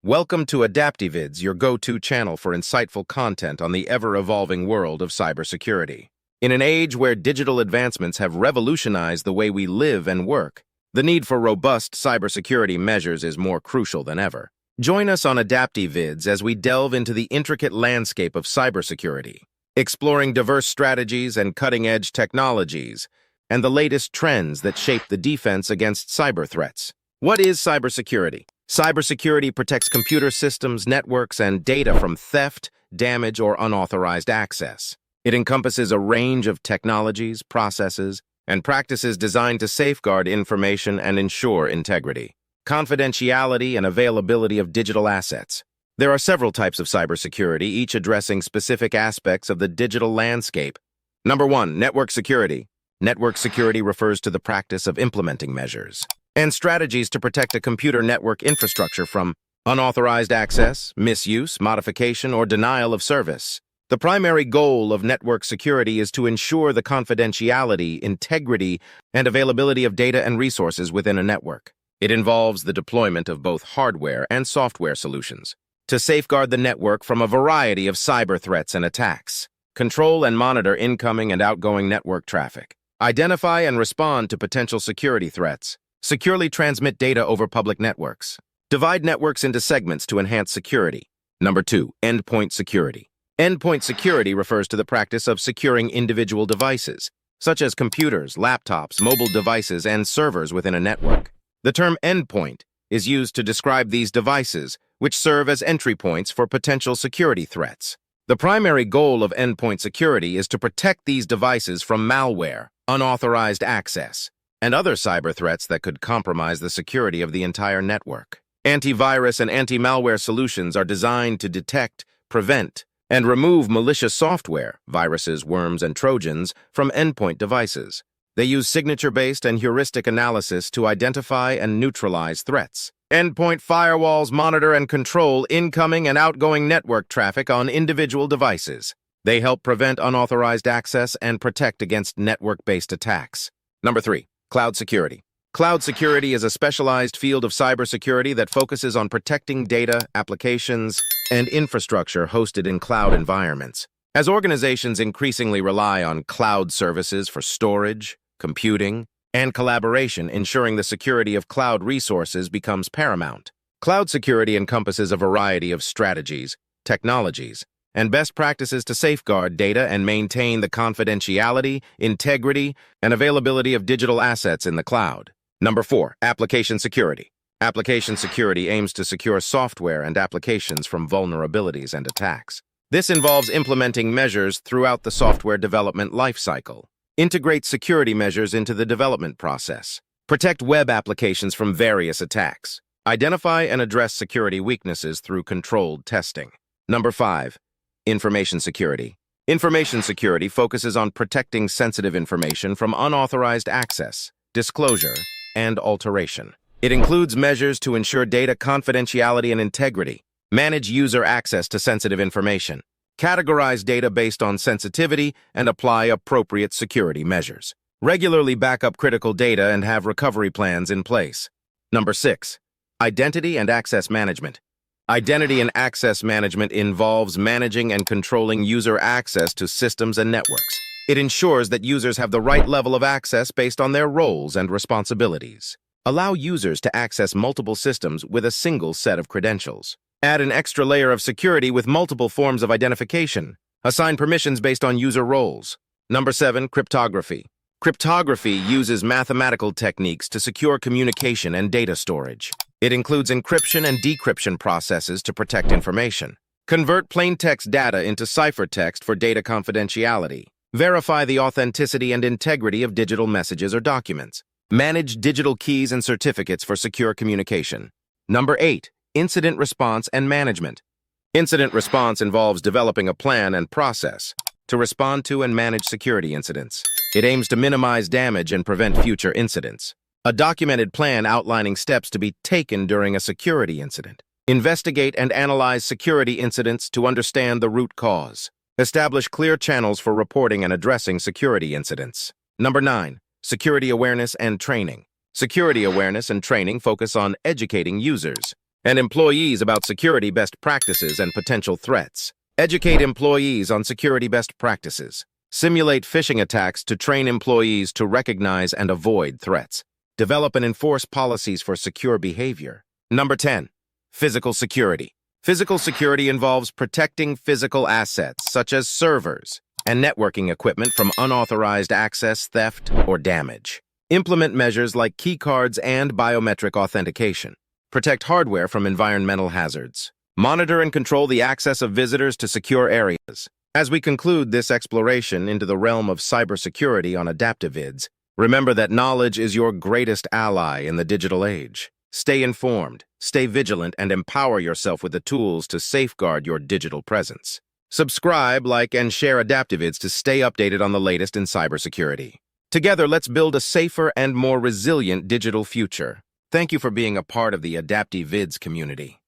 Welcome to AdaptiVids, your go-to channel for insightful content on the ever-evolving world of cybersecurity. In an age where digital advancements have revolutionized the way we live and work, the need for robust cybersecurity measures is more crucial than ever. Join us on AdaptiVids as we delve into the intricate landscape of cybersecurity, exploring diverse strategies and cutting-edge technologies, and the latest trends that shape the defense against cyber threats. What is cybersecurity? Cybersecurity protects computer systems, networks, and data from theft, damage, or unauthorized access. It encompasses a range of technologies, processes, and practices designed to safeguard information and ensure integrity, confidentiality, and availability of digital assets. There are several types of cybersecurity, each addressing specific aspects of the digital landscape. Number 1, network security. Network security refers to the practice of implementing measures and strategies to protect a computer network infrastructure from unauthorized access, misuse, modification, or denial of service. The primary goal of network security is to ensure the confidentiality, integrity, and availability of data and resources within a network. It involves the deployment of both hardware and software solutions to safeguard the network from a variety of cyber threats and attacks, control and monitor incoming and outgoing network traffic, identify and respond to potential security threats, securely transmit data over public networks, divide networks into segments to enhance security. Number 2, endpoint security. Endpoint security refers to the practice of securing individual devices, such as computers, laptops, mobile devices, and servers within a network. The term endpoint is used to describe these devices, which serve as entry points for potential security threats. The primary goal of endpoint security is to protect these devices from malware, unauthorized access, and other cyber threats that could compromise the security of the entire network. Antivirus and anti-malware solutions are designed to detect, prevent, and remove malicious software, viruses, worms, and trojans, from endpoint devices. They use signature-based and heuristic analysis to identify and neutralize threats. Endpoint firewalls monitor and control incoming and outgoing network traffic on individual devices. They help prevent unauthorized access and protect against network-based attacks. Number 3, cloud security. Cloud security is a specialized field of cybersecurity that focuses on protecting data, applications, and infrastructure hosted in cloud environments. As organizations increasingly rely on cloud services for storage, computing, and collaboration, ensuring the security of cloud resources becomes paramount. Cloud security encompasses a variety of strategies, technologies, and best practices to safeguard data and maintain the confidentiality, integrity, and availability of digital assets in the cloud. Number 4, application security. Application security aims to secure software and applications from vulnerabilities and attacks. This involves implementing measures throughout the software development lifecycle, integrate security measures into the development process, protect web applications from various attacks, identify and address security weaknesses through controlled testing. Number 5, information security. Information security focuses on protecting sensitive information from unauthorized access, disclosure, and alteration. It includes measures to ensure data confidentiality and integrity, manage user access to sensitive information, categorize data based on sensitivity, and apply appropriate security measures. Regularly back up critical data and have recovery plans in place. Number 6, identity and access management. Identity and access management involves managing and controlling user access to systems and networks. It ensures that users have the right level of access based on their roles and responsibilities. Allow users to access multiple systems with a single set of credentials. Add an extra layer of security with multiple forms of identification. Assign permissions based on user roles. Number 7, cryptography. Cryptography uses mathematical techniques to secure communication and data storage. It includes encryption and decryption processes to protect information. Convert plain text data into ciphertext for data confidentiality. Verify the authenticity and integrity of digital messages or documents. Manage digital keys and certificates for secure communication. Number 8, incident response and management. Incident response involves developing a plan and process to respond to and manage security incidents. It aims to minimize damage and prevent future incidents. A documented plan outlining steps to be taken during a security incident. Investigate and analyze security incidents to understand the root cause. Establish clear channels for reporting and addressing security incidents. Number 9, security awareness and training. Security awareness and training focus on educating users and employees about security best practices and potential threats. Educate employees on security best practices. Simulate phishing attacks to train employees to recognize and avoid threats. Develop and enforce policies for secure behavior. Number 10. Physical security. Physical security involves protecting physical assets, such as servers and networking equipment from unauthorized access, theft, or damage. Implement measures like keycards and biometric authentication. Protect hardware from environmental hazards. Monitor and control the access of visitors to secure areas. As we conclude this exploration into the realm of cybersecurity on AdaptiVids, remember that knowledge is your greatest ally in the digital age. Stay informed, stay vigilant, and empower yourself with the tools to safeguard your digital presence. Subscribe, like, and share AdaptiVids to stay updated on the latest in cybersecurity. Together, let's build a safer and more resilient digital future. Thank you for being a part of the AdaptiVids community.